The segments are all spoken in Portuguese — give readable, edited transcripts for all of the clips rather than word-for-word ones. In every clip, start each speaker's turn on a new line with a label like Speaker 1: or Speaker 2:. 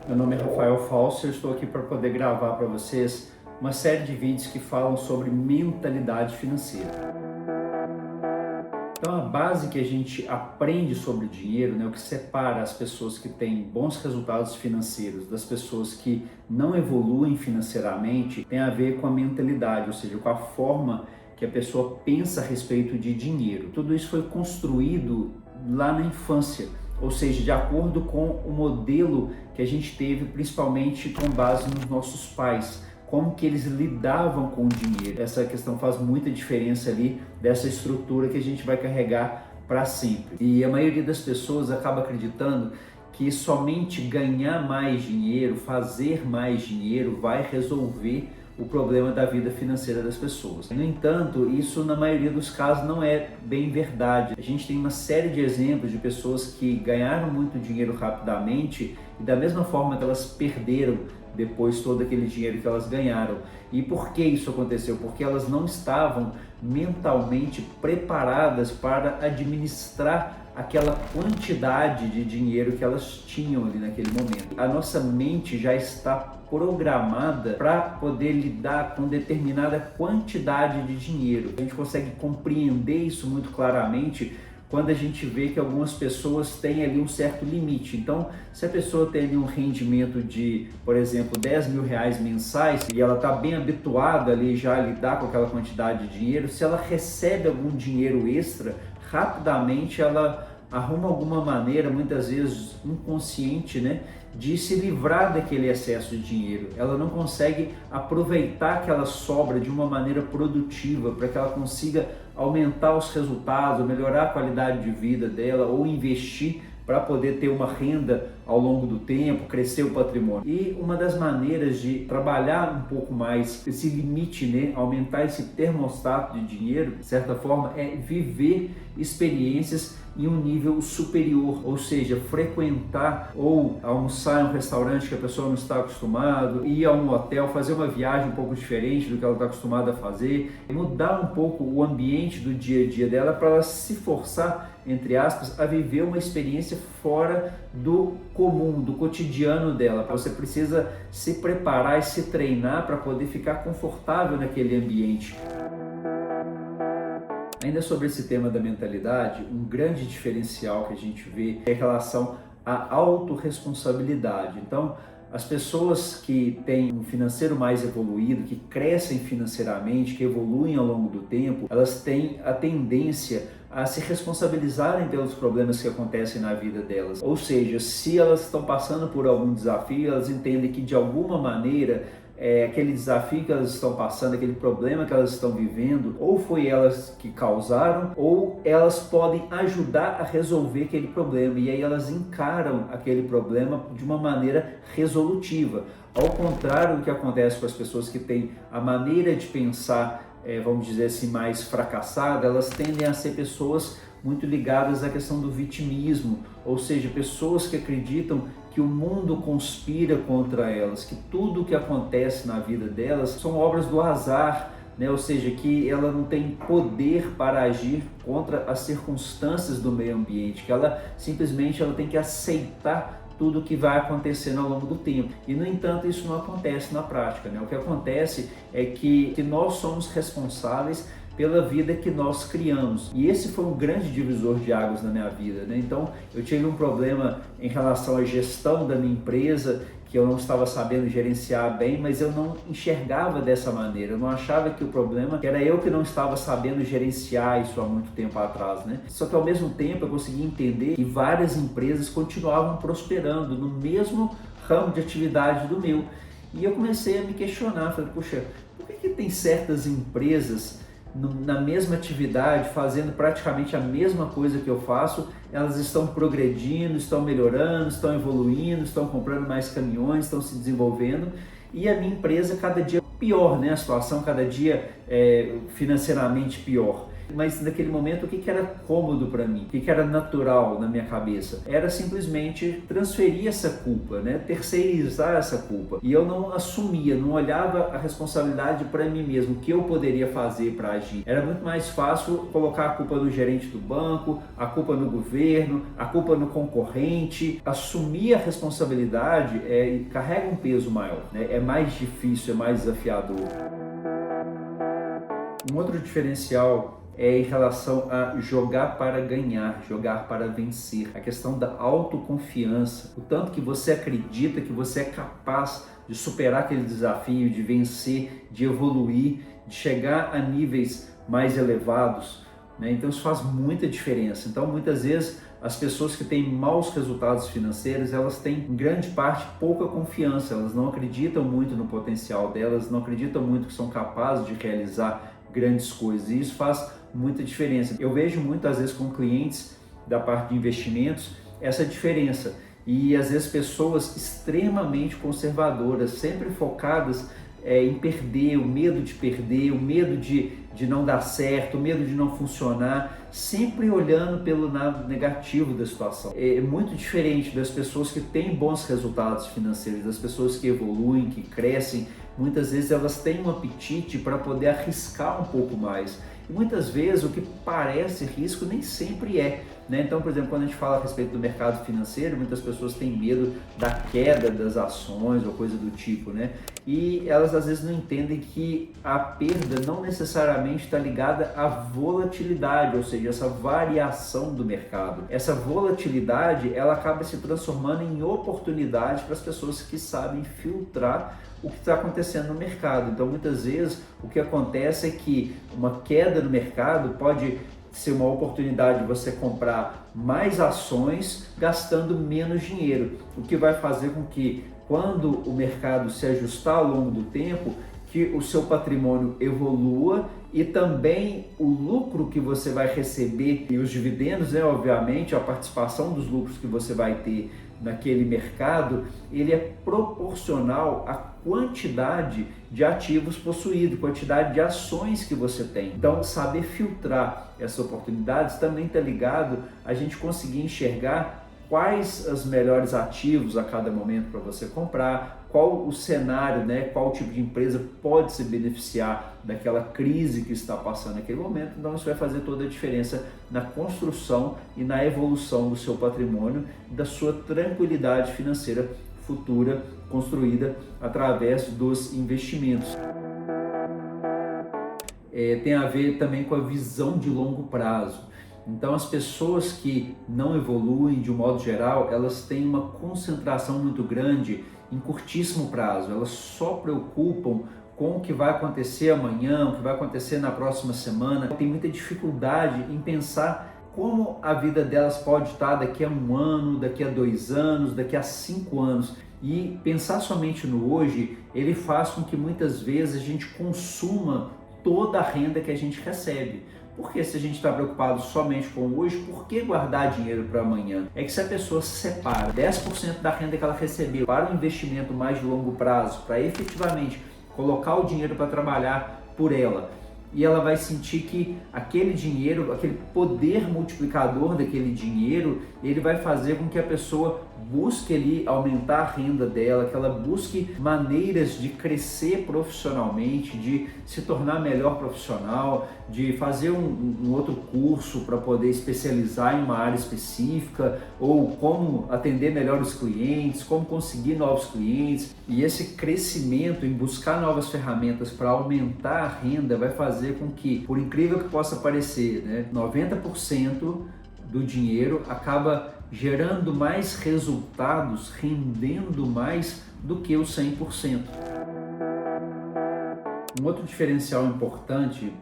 Speaker 1: Meu nome é Rafael Falso e eu estou aqui para poder gravar para vocês uma série de vídeos que falam sobre mentalidade financeira. Então, a base que a gente aprende sobre o dinheiro, né, o que separa as pessoas que têm bons resultados financeiros das pessoas que não evoluem financeiramente, tem a ver com a mentalidade, ou seja, com a forma que a pessoa pensa a respeito de dinheiro. Tudo isso foi construído lá na infância, ou seja, de acordo com o modelo que a gente teve, principalmente com base nos nossos pais, como que eles lidavam com o dinheiro. Essa questão faz muita diferença ali dessa estrutura que a gente vai carregar para sempre. E a maioria das pessoas acaba acreditando que somente ganhar mais dinheiro, fazer mais dinheiro vai resolver o problema da vida financeira das pessoas. No entanto, isso na maioria dos casos não é bem verdade. A gente tem uma série de exemplos de pessoas que ganharam muito dinheiro rapidamente e da mesma forma que elas perderam depois todo aquele dinheiro que elas ganharam. E por que isso aconteceu? Porque elas não estavam mentalmente preparadas para administrar aquela quantidade de dinheiro que elas tinham ali naquele momento. A nossa mente já está programada para poder lidar com determinada quantidade de dinheiro. A gente consegue compreender isso muito claramente quando a gente vê que algumas pessoas têm ali um certo limite. Então, se a pessoa tem ali um rendimento de, por exemplo, 10 mil reais mensais e ela está bem habituada ali já a lidar com aquela quantidade de dinheiro, se ela recebe algum dinheiro extra, rapidamente ela arruma alguma maneira, muitas vezes inconsciente, né, de se livrar daquele excesso de dinheiro. Ela não consegue aproveitar aquela sobra de uma maneira produtiva para que ela consiga aumentar os resultados, melhorar a qualidade de vida dela ou investir para poder ter uma renda ao longo do tempo, crescer o patrimônio. E uma das maneiras de trabalhar um pouco mais esse limite, né, aumentar esse termostato de dinheiro, de certa forma, é viver experiências em um nível superior, ou seja, frequentar ou almoçar em um restaurante que a pessoa não está acostumado, ir a um hotel, fazer uma viagem um pouco diferente do que ela está acostumada a fazer, mudar um pouco o ambiente do dia a dia dela para ela se forçar, entre aspas, a viver uma experiência fora do comum, do cotidiano dela. Você precisa se preparar e se treinar para poder ficar confortável naquele ambiente. Ainda sobre esse tema da mentalidade, um grande diferencial que a gente vê é em relação à autorresponsabilidade. Então, as pessoas que têm um financeiro mais evoluído, que crescem financeiramente, que evoluem ao longo do tempo, elas têm a tendência a se responsabilizarem pelos problemas que acontecem na vida delas. Ou seja, se elas estão passando por algum desafio, elas entendem que de alguma maneira aquele desafio que elas estão passando, aquele problema que elas estão vivendo, ou foi elas que causaram, ou elas podem ajudar a resolver aquele problema, e aí elas encaram aquele problema de uma maneira resolutiva. Ao contrário do que acontece com as pessoas que têm a maneira de pensar, vamos dizer assim, mais fracassada, elas tendem a ser pessoas muito ligadas à questão do vitimismo, ou seja, pessoas que acreditam que o mundo conspira contra elas, que tudo o que acontece na vida delas são obras do azar, né? Ou seja, que ela não tem poder para agir contra as circunstâncias do meio ambiente, que ela simplesmente tem que aceitar tudo que vai acontecendo ao longo do tempo. E, no entanto, isso não acontece na prática, né? O que acontece é que nós somos responsáveis pela vida que nós criamos. E esse foi um grande divisor de águas na minha vida, né? Então, eu tive um problema em relação à gestão da minha empresa, que eu não estava sabendo gerenciar bem, mas eu não enxergava dessa maneira. Eu não achava que o problema era eu que não estava sabendo gerenciar isso há muito tempo atrás, né? Só que ao mesmo tempo eu consegui entender que várias empresas continuavam prosperando no mesmo ramo de atividade do meu. E eu comecei a me questionar, falei, poxa, por que tem certas empresas na mesma atividade, fazendo praticamente a mesma coisa que eu faço, elas estão progredindo, estão melhorando, estão evoluindo, estão comprando mais caminhões, estão se desenvolvendo, e a minha empresa cada dia pior, né? A situação cada dia financeiramente pior. Mas naquele momento, o que era cômodo para mim? O que era natural na minha cabeça? Era simplesmente transferir essa culpa, né? Terceirizar essa culpa. E eu não assumia, não olhava a responsabilidade para mim mesmo, o que eu poderia fazer para agir. Era muito mais fácil colocar a culpa no gerente do banco, a culpa no governo, a culpa no concorrente. Assumir a responsabilidade carrega um peso maior, né? É mais difícil, é mais desafiador. Um outro diferencial é em relação a jogar para ganhar, jogar para vencer. A questão da autoconfiança, o tanto que você acredita que você é capaz de superar aquele desafio, de vencer, de evoluir, de chegar a níveis mais elevados, né? Então isso faz muita diferença. Então muitas vezes as pessoas que têm maus resultados financeiros, elas têm em grande parte pouca confiança, elas não acreditam muito no potencial delas, não acreditam muito que são capazes de realizar grandes coisas, e isso faz muita diferença. Eu vejo muitas vezes com clientes da parte de investimentos essa diferença, e às vezes pessoas extremamente conservadoras, sempre focadas em perder, o medo de perder, o medo de não dar certo, o medo de não funcionar, sempre olhando pelo lado negativo da situação. É muito diferente das pessoas que têm bons resultados financeiros, das pessoas que evoluem, que crescem. Muitas vezes elas têm um apetite para poder arriscar um pouco mais. E muitas vezes o que parece risco nem sempre é, né? Então, por exemplo, quando a gente fala a respeito do mercado financeiro, muitas pessoas têm medo da queda das ações ou coisa do tipo, né? E elas às vezes não entendem que a perda não necessariamente está ligada à volatilidade, ou seja, essa variação do mercado. Essa volatilidade, ela acaba se transformando em oportunidade para as pessoas que sabem filtrar o que está acontecendo no mercado. Então, muitas vezes, o que acontece é que uma queda no mercado pode ser uma oportunidade de você comprar mais ações gastando menos dinheiro, o que vai fazer com que, quando o mercado se ajustar ao longo do tempo, que o seu patrimônio evolua e também o lucro que você vai receber e os dividendos, né, obviamente, a participação dos lucros que você vai ter naquele mercado, ele é proporcional à quantidade de ativos possuídos, quantidade de ações que você tem. Então, saber filtrar essas oportunidades também está ligado a gente conseguir enxergar quais os melhores ativos a cada momento para você comprar, qual o cenário, né, qual tipo de empresa pode se beneficiar daquela crise que está passando naquele momento. Então isso vai fazer toda a diferença na construção e na evolução do seu patrimônio, da sua tranquilidade financeira futura, construída através dos investimentos. Tem a ver também com a visão de longo prazo. Então as pessoas que não evoluem de um modo geral, elas têm uma concentração muito grande em curtíssimo prazo, elas só preocupam com o que vai acontecer amanhã, o que vai acontecer na próxima semana. Tem muita dificuldade em pensar como a vida delas pode estar daqui a 1 ano, daqui a 2 anos, daqui a 5 anos. E pensar somente no hoje, ele faz com que muitas vezes a gente consuma toda a renda que a gente recebe. Porque se a gente está preocupado somente com hoje, por que guardar dinheiro para amanhã? É que se a pessoa se separa 10% da renda que ela recebeu para um investimento mais de longo prazo, para efetivamente colocar o dinheiro para trabalhar por ela, e ela vai sentir que aquele dinheiro, aquele poder multiplicador daquele dinheiro, ele vai fazer com que a pessoa busque ali aumentar a renda dela, que ela busque maneiras de crescer profissionalmente, de se tornar melhor profissional, de fazer um outro curso para poder especializar em uma área específica, ou como atender melhor os clientes, como conseguir novos clientes. E esse crescimento em buscar novas ferramentas para aumentar a renda vai fazer com que, por incrível que possa parecer, né, 90% do dinheiro acaba gerando mais resultados, rendendo mais do que os 100%. Um outro diferencial importante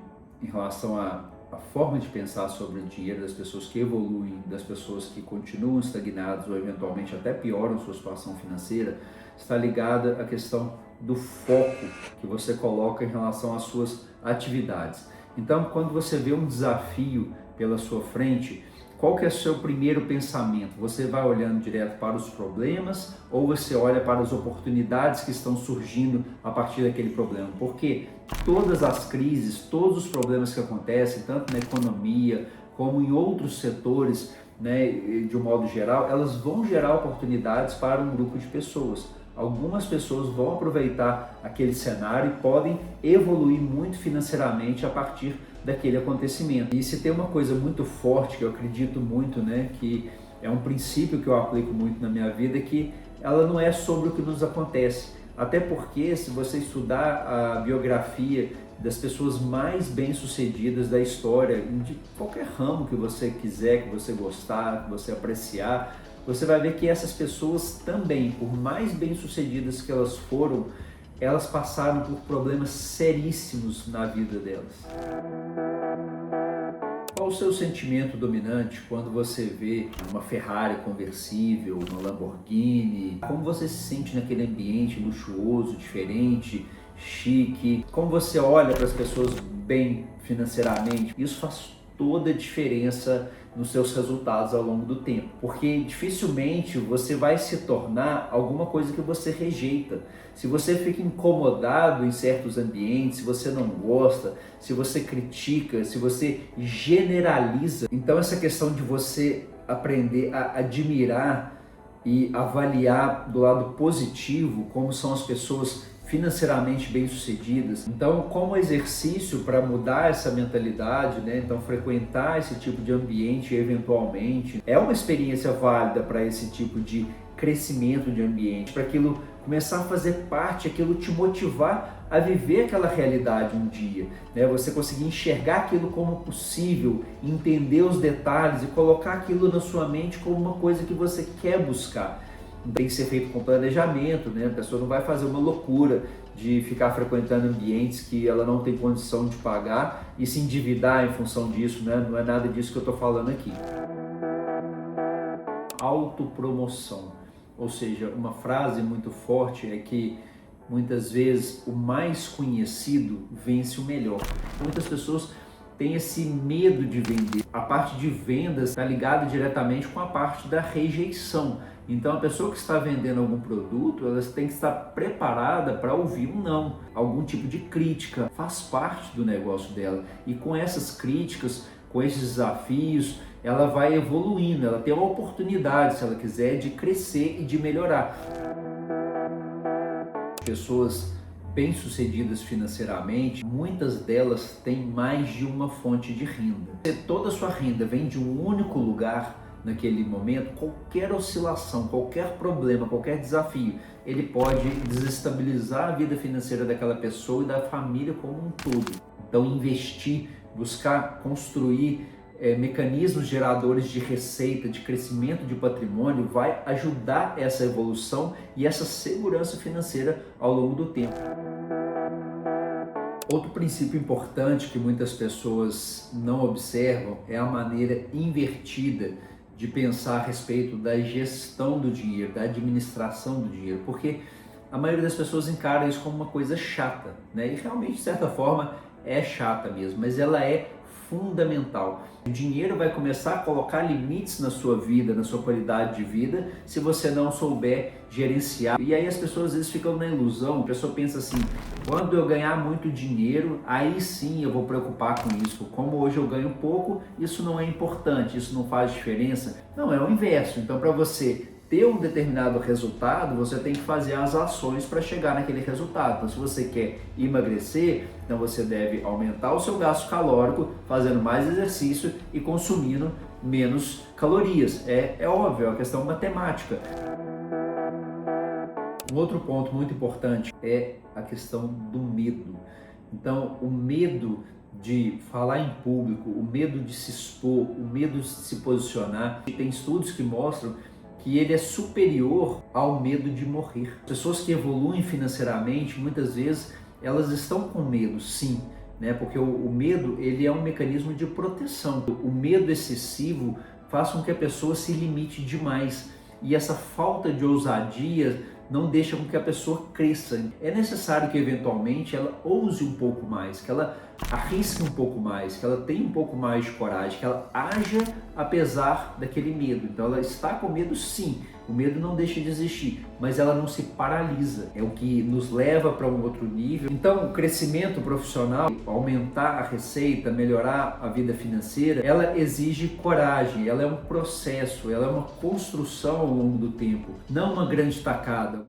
Speaker 1: em relação à forma de pensar sobre o dinheiro das pessoas que evoluem, das pessoas que continuam estagnadas ou eventualmente até pioram sua situação financeira, está ligada à questão do foco que você coloca em relação às suas atividades. Então, quando você vê um desafio pela sua frente, qual que é o seu primeiro pensamento? Você vai olhando direto para os problemas ou você olha para as oportunidades que estão surgindo a partir daquele problema? Porque todas as crises, todos os problemas que acontecem, tanto na economia como em outros setores, né, de um modo geral, elas vão gerar oportunidades para um grupo de pessoas. Algumas pessoas vão aproveitar aquele cenário e podem evoluir muito financeiramente a partir daquele acontecimento. E se tem uma coisa muito forte que eu acredito muito, né, que é um princípio que eu aplico muito na minha vida, é que ela não é sobre o que nos acontece. Até porque se você estudar a biografia das pessoas mais bem-sucedidas da história, de qualquer ramo que você quiser, que você gostar, que você apreciar, você vai ver que essas pessoas também, por mais bem-sucedidas que elas foram, elas passaram por problemas seríssimos na vida delas. Qual o seu sentimento dominante quando você vê uma Ferrari conversível, uma Lamborghini? Como você se sente naquele ambiente luxuoso, diferente, chique? Como você olha para as pessoas bem financeiramente? Isso faz toda a diferença nos seus resultados ao longo do tempo, porque dificilmente você vai se tornar alguma coisa que você rejeita. Se você fica incomodado em certos ambientes, se você não gosta, se você critica, se você generaliza, então essa questão de você aprender a admirar e avaliar do lado positivo como são as pessoas financeiramente bem-sucedidas. Então, como exercício para mudar essa mentalidade, né? Então, frequentar esse tipo de ambiente eventualmente é uma experiência válida para esse tipo de crescimento de ambiente, para aquilo começar a fazer parte, aquilo te motivar a viver aquela realidade um dia, né? Você conseguir enxergar aquilo como possível, entender os detalhes e colocar aquilo na sua mente como uma coisa que você quer buscar. Tem que ser feito com planejamento, né? A pessoa não vai fazer uma loucura de ficar frequentando ambientes que ela não tem condição de pagar e se endividar em função disso, né? Não é nada disso que eu estou falando aqui. Autopromoção, ou seja, uma frase muito forte é que muitas vezes o mais conhecido vence o melhor. Muitas pessoas têm esse medo de vender. A parte de vendas está ligada diretamente com a parte da rejeição. Então a pessoa que está vendendo algum produto, ela tem que estar preparada para ouvir um não, algum tipo de crítica, faz parte do negócio dela. E com essas críticas, com esses desafios, ela vai evoluindo, ela tem uma oportunidade, se ela quiser, de crescer e de melhorar. Pessoas bem-sucedidas financeiramente, muitas delas têm mais de uma fonte de renda. Se toda a sua renda vem de um único lugar, naquele momento, qualquer oscilação, qualquer problema, qualquer desafio, ele pode desestabilizar a vida financeira daquela pessoa e da família como um todo. Então, investir, buscar construir mecanismos geradores de receita, de crescimento de patrimônio, vai ajudar essa evolução e essa segurança financeira ao longo do tempo. Outro princípio importante que muitas pessoas não observam é a maneira invertida de pensar a respeito da gestão do dinheiro, da administração do dinheiro, porque a maioria das pessoas encara isso como uma coisa chata, né? E realmente, de certa forma, é chata mesmo, mas ela é fundamental. O dinheiro vai começar a colocar limites na sua vida, na sua qualidade de vida, se você não souber gerenciar. E aí as pessoas às vezes ficam na ilusão, a pessoa pensa assim, quando eu ganhar muito dinheiro, aí sim eu vou preocupar com isso. Como hoje eu ganho pouco, isso não é importante, isso não faz diferença. Não, é o inverso. Então, para você ter um determinado resultado, você tem que fazer as ações para chegar naquele resultado. Então, se você quer emagrecer, então você deve aumentar o seu gasto calórico, fazendo mais exercício e consumindo menos calorias. É óbvio, é uma questão matemática. Um outro ponto muito importante é a questão do medo. Então, o medo de falar em público, o medo de se expor, o medo de se posicionar. Tem estudos que mostram que ele é superior ao medo de morrer. Pessoas que evoluem financeiramente, muitas vezes, elas estão com medo, sim, né? Porque o medo, ele é um mecanismo de proteção. O medo excessivo faz com que a pessoa se limite demais. E essa falta de ousadia não deixa com que a pessoa cresça. É necessário que eventualmente ela ouse um pouco mais, que ela arrisque um pouco mais, que ela tenha um pouco mais de coragem, que ela haja apesar daquele medo. Então ela está com medo, sim, o medo não deixa de existir, mas ela não se paralisa, é o que nos leva para um outro nível. Então o crescimento profissional, aumentar a receita, melhorar a vida financeira, ela exige coragem, ela é um processo, ela é uma construção ao longo do tempo, não uma grande tacada.